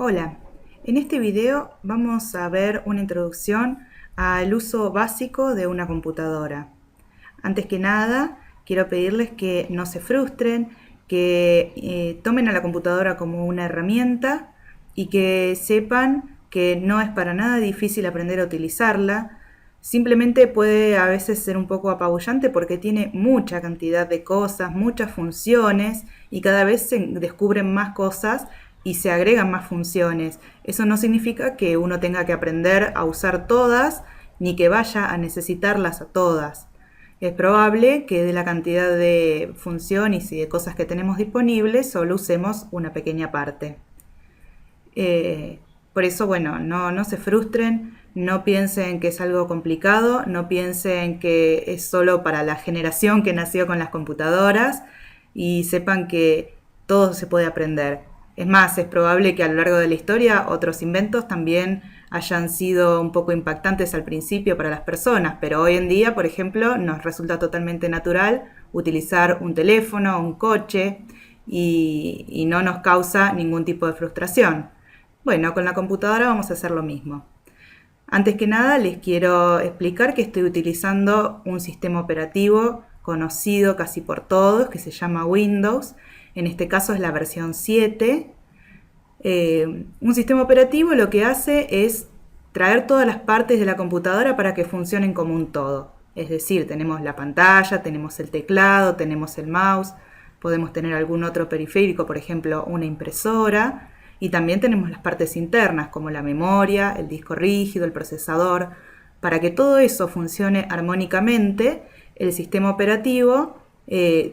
Hola, en este video vamos a ver una introducción al uso básico de una computadora. Antes que nada, quiero pedirles que no se frustren, que tomen a la computadora como una herramienta y que sepan que no es para nada difícil aprender a utilizarla. Simplemente puede a veces ser un poco apabullante porque tiene mucha cantidad de cosas, muchas funciones y cada vez se descubren más cosas y se agregan más funciones. Eso no significa que uno tenga que aprender a usar todas ni que vaya a necesitarlas a todas. Es probable que de la cantidad de funciones y de cosas que tenemos disponibles solo usemos una pequeña parte. Por eso, bueno, no se frustren, no piensen que es algo complicado, no piensen que es solo para la generación que nació con las computadoras y sepan que todo se puede aprender. Es más, es probable que a lo largo de la historia otros inventos también hayan sido un poco impactantes al principio para las personas, pero hoy en día, por ejemplo, nos resulta totalmente natural utilizar un teléfono, un coche y no nos causa ningún tipo de frustración. Bueno, con la computadora vamos a hacer lo mismo. Antes que nada les quiero explicar que estoy utilizando un sistema operativo conocido casi por todos que se llama Windows. En este caso es la versión 7. Un sistema operativo lo que hace es traer todas las partes de la computadora para que funcionen como un todo. Es decir, tenemos la pantalla, tenemos el teclado, tenemos el mouse, podemos tener algún otro periférico, por ejemplo, una impresora. Y también tenemos las partes internas, como la memoria, el disco rígido, el procesador. Para que todo eso funcione armónicamente, el sistema operativo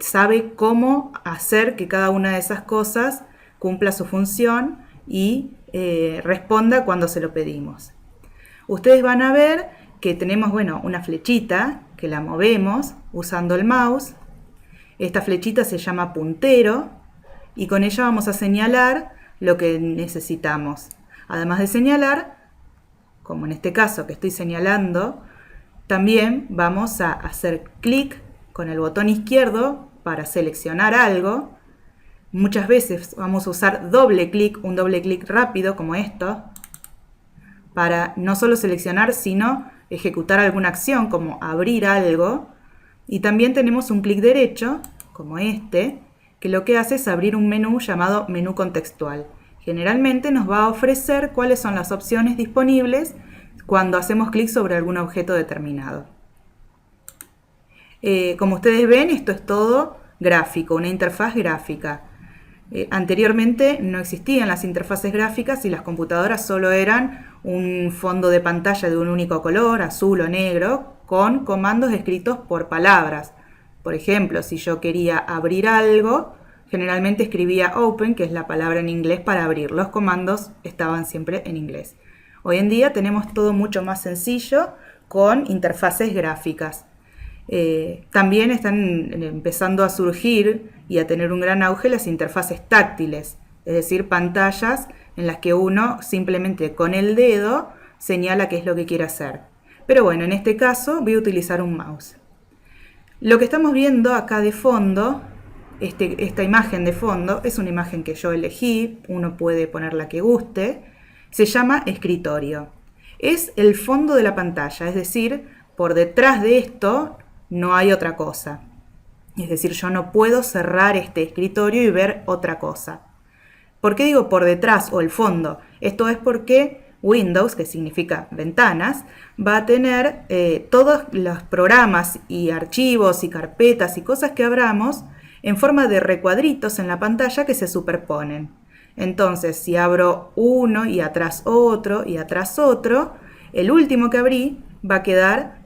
sabe cómo hacer que cada una de esas cosas cumpla su función y responda cuando se lo pedimos. Ustedes van a ver que tenemos, una flechita que la movemos usando el mouse. Esta flechita se llama puntero y con ella vamos a señalar lo que necesitamos. Además de señalar, como en este caso que estoy señalando, también vamos a hacer clic con el botón izquierdo para seleccionar algo. Muchas veces vamos a usar doble clic, un doble clic rápido como esto, para no solo seleccionar, sino ejecutar alguna acción como abrir algo. Y también tenemos un clic derecho, como este, que lo que hace es abrir un menú llamado menú contextual. Generalmente nos va a ofrecer cuáles son las opciones disponibles cuando hacemos clic sobre algún objeto determinado. Como ustedes ven, esto es todo gráfico, una interfaz gráfica. Anteriormente no existían las interfaces gráficas y las computadoras solo eran un fondo de pantalla de un único color, azul o negro, con comandos escritos por palabras. Por ejemplo, si yo quería abrir algo, generalmente escribía open, que es la palabra en inglés para abrir. Los comandos estaban siempre en inglés. Hoy en día tenemos todo mucho más sencillo con interfaces gráficas. También están empezando a surgir y a tener un gran auge las interfaces táctiles, es decir, pantallas en las que uno simplemente con el dedo señala qué es lo que quiere hacer. Pero bueno, en este caso voy a utilizar un mouse. Lo que estamos viendo acá de fondo, esta imagen de fondo, es una imagen que yo elegí, uno puede poner la que guste, se llama escritorio. Es el fondo de la pantalla, es decir, por detrás de esto no hay otra cosa. Es decir, yo no puedo cerrar este escritorio y ver otra cosa. ¿Por qué digo por detrás o el fondo? Esto es porque Windows, que significa ventanas, va a tener todos los programas y archivos y carpetas y cosas que abramos en forma de recuadritos en la pantalla que se superponen. Entonces, si abro uno y atrás otro y atrás otro, el último que abrí va a quedar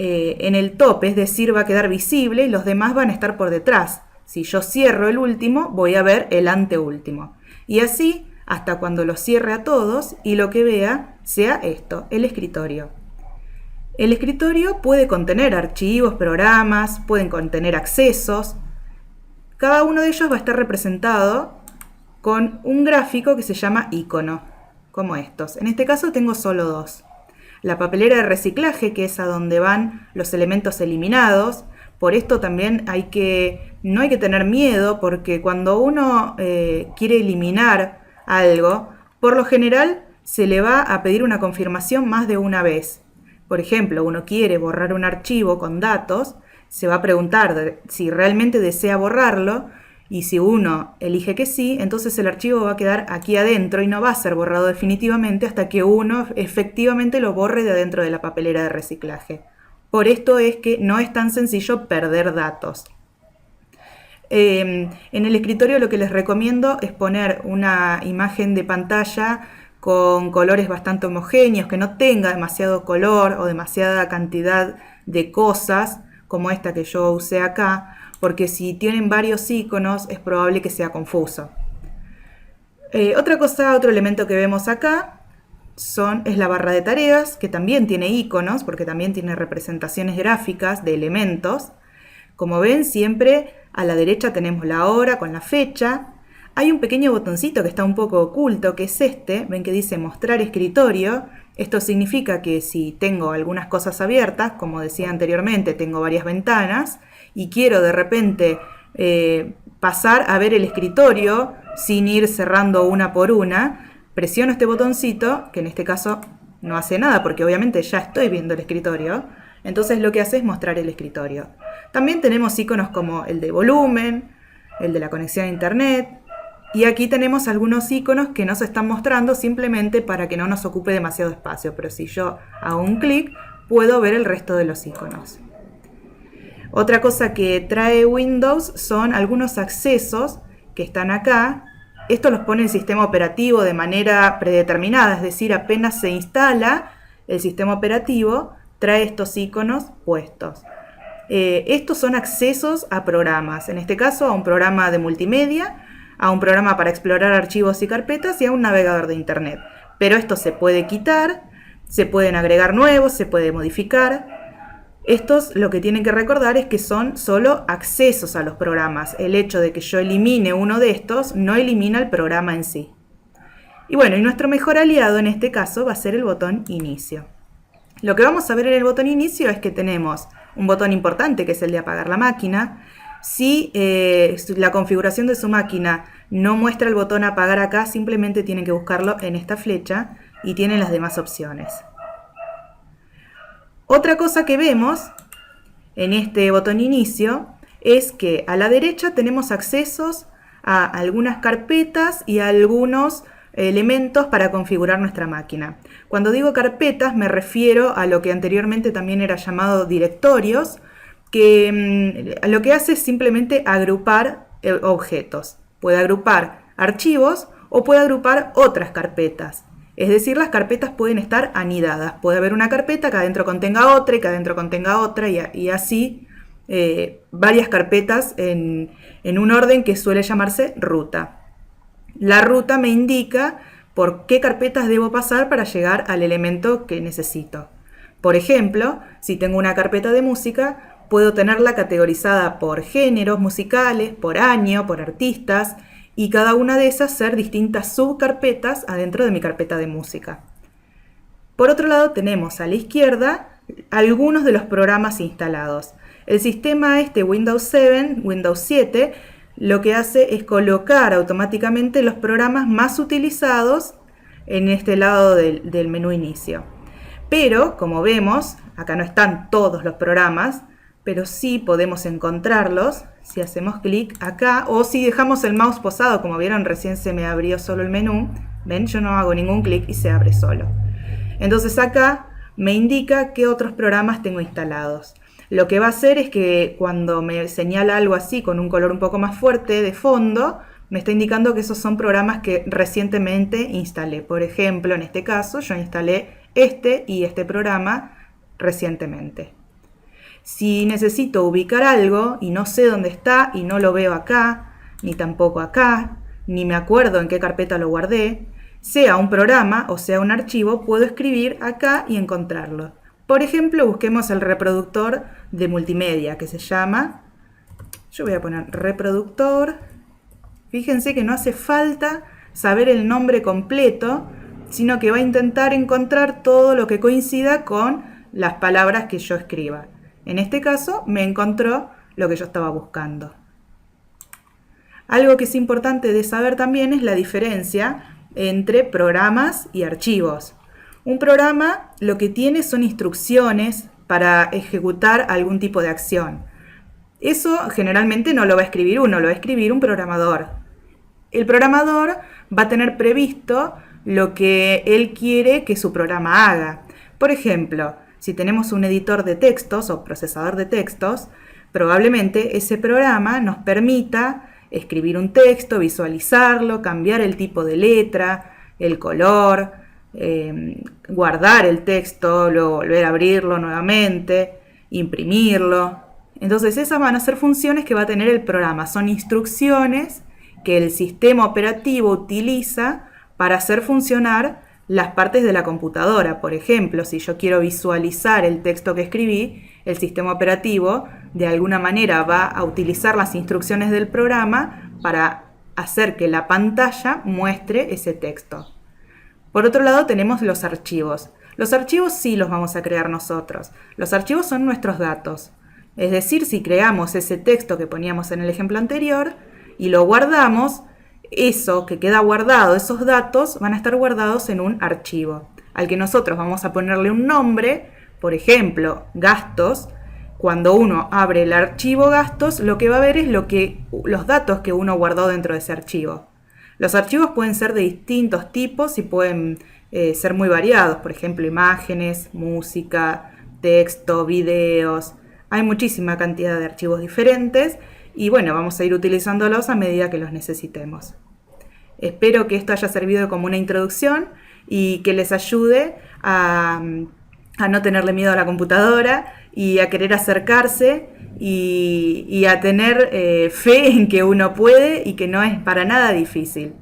en el tope, es decir, va a quedar visible y los demás van a estar por detrás. Si yo cierro el último, voy a ver el anteúltimo. Y así hasta cuando los cierre a todos y lo que vea sea esto, el escritorio. El escritorio puede contener archivos, programas, pueden contener accesos. Cada uno de ellos va a estar representado con un gráfico que se llama icono, como estos. En este caso tengo solo dos. La papelera de reciclaje, que es a donde van los elementos eliminados. Por esto también no hay que tener miedo, porque cuando uno quiere eliminar algo, Por lo general, se le va a pedir una confirmación más de una vez. Por ejemplo, uno quiere borrar un archivo con datos, se va a preguntar si realmente desea borrarlo, y si uno elige que sí, entonces el archivo va a quedar aquí adentro y no va a ser borrado definitivamente hasta que uno efectivamente lo borre de adentro de la papelera de reciclaje. Por esto es que no es tan sencillo perder datos. En el escritorio lo que les recomiendo es poner una imagen de pantalla con colores bastante homogéneos, que no tenga demasiado color o demasiada cantidad de cosas como esta que yo usé acá, porque si tienen varios iconos es probable que sea confuso. Otro elemento que vemos acá es la barra de tareas, que también tiene iconos, porque también tiene representaciones gráficas de elementos. Como ven, siempre a la derecha tenemos la hora con la fecha. Hay un pequeño botoncito que está un poco oculto, que es este, ven que dice mostrar escritorio. Esto significa que si tengo algunas cosas abiertas, como decía anteriormente, tengo varias ventanas, y quiero de repente pasar a ver el escritorio sin ir cerrando una por una, presiono este botoncito, que en este caso no hace nada porque obviamente ya estoy viendo el escritorio, entonces lo que hace es mostrar el escritorio. También tenemos iconos como el de volumen, el de la conexión a internet, y aquí tenemos algunos iconos que nos están mostrando simplemente para que no nos ocupe demasiado espacio, pero si yo hago un clic puedo ver el resto de los iconos. Otra cosa que trae Windows son algunos accesos que están acá. Esto los pone el sistema operativo de manera predeterminada, es decir, apenas se instala el sistema operativo, trae estos iconos puestos. Estos son accesos a programas, en este caso a un programa de multimedia, a un programa para explorar archivos y carpetas y a un navegador de internet. Pero esto se puede quitar, se pueden agregar nuevos, se puede modificar. Estos lo que tienen que recordar es que son solo accesos a los programas. El hecho de que yo elimine uno de estos no elimina el programa en sí. Y bueno, y nuestro mejor aliado en este caso va a ser el botón inicio. Lo que vamos a ver en el botón inicio es que tenemos un botón importante que es el de apagar la máquina. Si la configuración de su máquina no muestra el botón apagar acá, simplemente tienen que buscarlo en esta flecha y tienen las demás opciones. Otra cosa que vemos en este botón inicio es que a la derecha tenemos accesos a algunas carpetas y a algunos elementos para configurar nuestra máquina. Cuando digo carpetas me refiero a lo que anteriormente también era llamado directorios, que lo que hace es simplemente agrupar objetos. Puede agrupar archivos o puede agrupar otras carpetas. Es decir, las carpetas pueden estar anidadas. Puede haber una carpeta que adentro contenga otra y que adentro contenga otra y así varias carpetas en un orden que suele llamarse ruta. La ruta me indica por qué carpetas debo pasar para llegar al elemento que necesito. Por ejemplo, si tengo una carpeta de música, puedo tenerla categorizada por géneros musicales, por año, por artistas, y cada una de esas ser distintas subcarpetas adentro de mi carpeta de música. Por otro lado tenemos a la izquierda algunos de los programas instalados. El sistema Windows 7, lo que hace es colocar automáticamente los programas más utilizados en este lado del menú inicio. Pero, como vemos, acá no están todos los programas, pero sí podemos encontrarlos si hacemos clic acá o si dejamos el mouse posado. Como vieron, recién se me abrió solo el menú. Ven, yo no hago ningún clic y se abre solo. Entonces acá me indica qué otros programas tengo instalados. Lo que va a hacer es que cuando me señala algo así con un color un poco más fuerte de fondo, me está indicando que esos son programas que recientemente instalé. Por ejemplo, en este caso yo instalé este y este programa recientemente. Si necesito ubicar algo y no sé dónde está y no lo veo acá, ni tampoco acá, ni me acuerdo en qué carpeta lo guardé, sea un programa o sea un archivo, puedo escribir acá y encontrarlo. Por ejemplo, busquemos el reproductor de multimedia que se llama, yo voy a poner reproductor. Fíjense que no hace falta saber el nombre completo, sino que va a intentar encontrar todo lo que coincida con las palabras que yo escriba. En este caso me encontró lo que yo estaba buscando. Algo que es importante de saber también es la diferencia entre programas y archivos. Un programa lo que tiene son instrucciones para ejecutar algún tipo de acción. Eso generalmente no lo va a escribir uno, lo va a escribir un programador. El programador va a tener previsto lo que él quiere que su programa haga. Por ejemplo, si tenemos un editor de textos o procesador de textos, probablemente ese programa nos permita escribir un texto, visualizarlo, cambiar el tipo de letra, el color, guardar el texto, luego volver a abrirlo nuevamente, imprimirlo. Entonces esas van a ser funciones que va a tener el programa, son instrucciones que el sistema operativo utiliza para hacer funcionar las partes de la computadora. Por ejemplo, si yo quiero visualizar el texto que escribí, el sistema operativo de alguna manera va a utilizar las instrucciones del programa para hacer que la pantalla muestre ese texto. Por otro lado tenemos los archivos. Los archivos sí los vamos a crear nosotros. Los archivos son nuestros datos. Es decir, si creamos ese texto que poníamos en el ejemplo anterior y lo guardamos, eso que queda guardado, esos datos van a estar guardados en un archivo, al que nosotros vamos a ponerle un nombre, por ejemplo, gastos. Cuando uno abre el archivo gastos, lo que va a ver es los datos que uno guardó dentro de ese archivo. Los archivos pueden ser de distintos tipos y pueden ser muy variados, por ejemplo, imágenes, música, texto, videos. Hay muchísima cantidad de archivos diferentes y bueno, vamos a ir utilizándolos a medida que los necesitemos. Espero que esto haya servido como una introducción y que les ayude a no tenerle miedo a la computadora y a querer acercarse y a tener fe en que uno puede y que no es para nada difícil.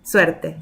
Suerte.